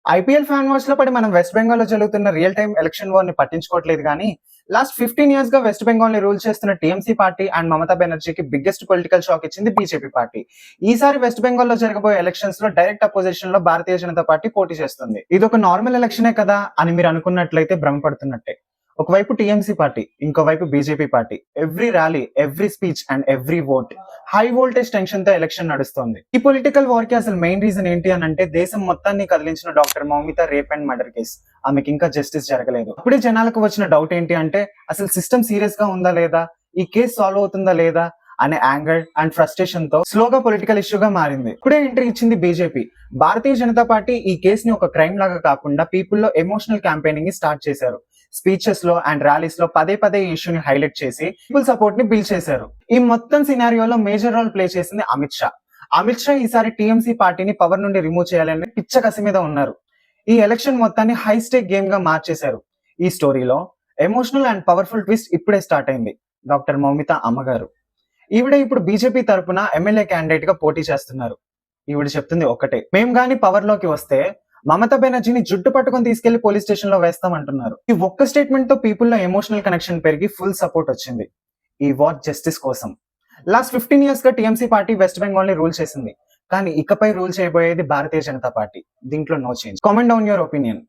IPL fan wars లో పడి మనం వెస్ట్ బెంగాల్ లో జరుగుతున్న రియల్ టైమ్ ఎలక్షన్ వార్ ని పట్టించుకోవట్లేదు కానీ లాస్ట్ 15 years గా వెస్ట్ బెంగాల్ ని రూల్ చేస్తున్న టీఎంసీ పార్టీ అండ్ మమతా బెనర్జీకి బిగ్గెస్ట్ పొలిటికల్ షాక్ ఇచ్చింది బీజేపీ పార్టీ. ఈసారి వెస్ట్ బెంగాల్ లో జరగబోయే ఎలక్షన్స్ లో డైరెక్ట్ అపోజిషన్ లో భారతీయ జనతా పార్టీ పోటీ చేస్తుంది. ఇది ఒక నార్మల్ ఎలక్షనే కదా అని మీరు అనుకున్నట్లయితే భ్రమపడుతున్నట్టే. ఒకవైపు టీఎంసీ పార్టీ, ఇంకోవైపు BJP party. Every rally, every speech and every vote high voltage tension తో ఎలక్షన్ నడుస్తోంది. ఈ పొలిటికల్ వార్ కి అసలు మెయిన్ రీజన్ ఏంటి అని అంటే దేశం మొత్తాన్ని కదిలించిన doctor Moumita rape and murder case. ఆమెకి ఇంకా జస్టిస్ జరగలేదు. అప్పుడే జనాలకు వచ్చిన డౌట్ ఏంటి అంటే అసలు సిస్టమ్ సీరియస్ గా ఉందా లేదా, ఈ కేసు సాల్వ్ అవుతుందా లేదా అనే యాంగర్ అండ్ ఫ్రస్ట్రేషన్ తో స్లోగా పొలిటికల్ ఇష్యూగా మారింది. ఇప్పుడే ఎంట్రీ ఇచ్చింది బీజేపీ. భారతీయ జనతా పార్టీ ఈ కేసుని ఒక క్రైమ్ లాగా కాకుండా పీపుల్ లో ఎమోషనల్ క్యాంపెయినింగ్ ని స్టార్ట్ చేశారు. స్పీచెస్ లో అండ్ ర్యాలీస్ లో పదే పదే ఈ ఇష్యూని హైలైట్ చేసి పీపుల్ సపోర్ట్ ని బిల్డ్ చేశారు. ఈ మొత్తం సినారియోలో మేజర్ రోల్ ప్లే చేసింది అమిత్ షా. అమిత్ షా ఈసారి టీఎంసీ పార్టీని పవర్ నుండి రిమూవ్ చేయాలని పిచ్చ కసి మీద ఉన్నారు. ఈ ఎలక్షన్ మొత్తాన్ని హై స్టేక్ గేమ్ గా మార్చేశారు. ఈ స్టోరీలో ఎమోషనల్ అండ్ పవర్ఫుల్ ట్విస్ట్ ఇప్పుడే స్టార్ట్ అయింది. డాక్టర్ మౌమిత అమ్మగారు ఈవిడ ఇప్పుడు బీజేపీ తరపున ఎమ్మెల్యే క్యాండిడేట్ గా పోటీ చేస్తున్నారు. ఈవిడ చెప్తుంది ఒకటే, మేం గాని పవర్ లోకి వస్తే మమతా బెనర్జీని జుట్టు పట్టుకొని తీసుకెళ్లి పోలీస్ స్టేషన్ లో వేస్తామంటున్నారు. ఈ ఒక్క స్టేట్మెంట్ తో పీపుల్ లో ఎమోషనల్ కనెక్షన్ పెరిగి ఫుల్ సపోర్ట్ వచ్చింది ఈ వార్ జస్టిస్ కోసం. లాస్ట్ 15 years గా టీఎంసీ పార్టీ వెస్ట్ బెంగాల్ ని రూల్ చేసింది, కానీ ఇకపై రూల్ చేయబోయేది భారతీయ జనతా పార్టీ. దీంట్లో no change. Comment down your opinion.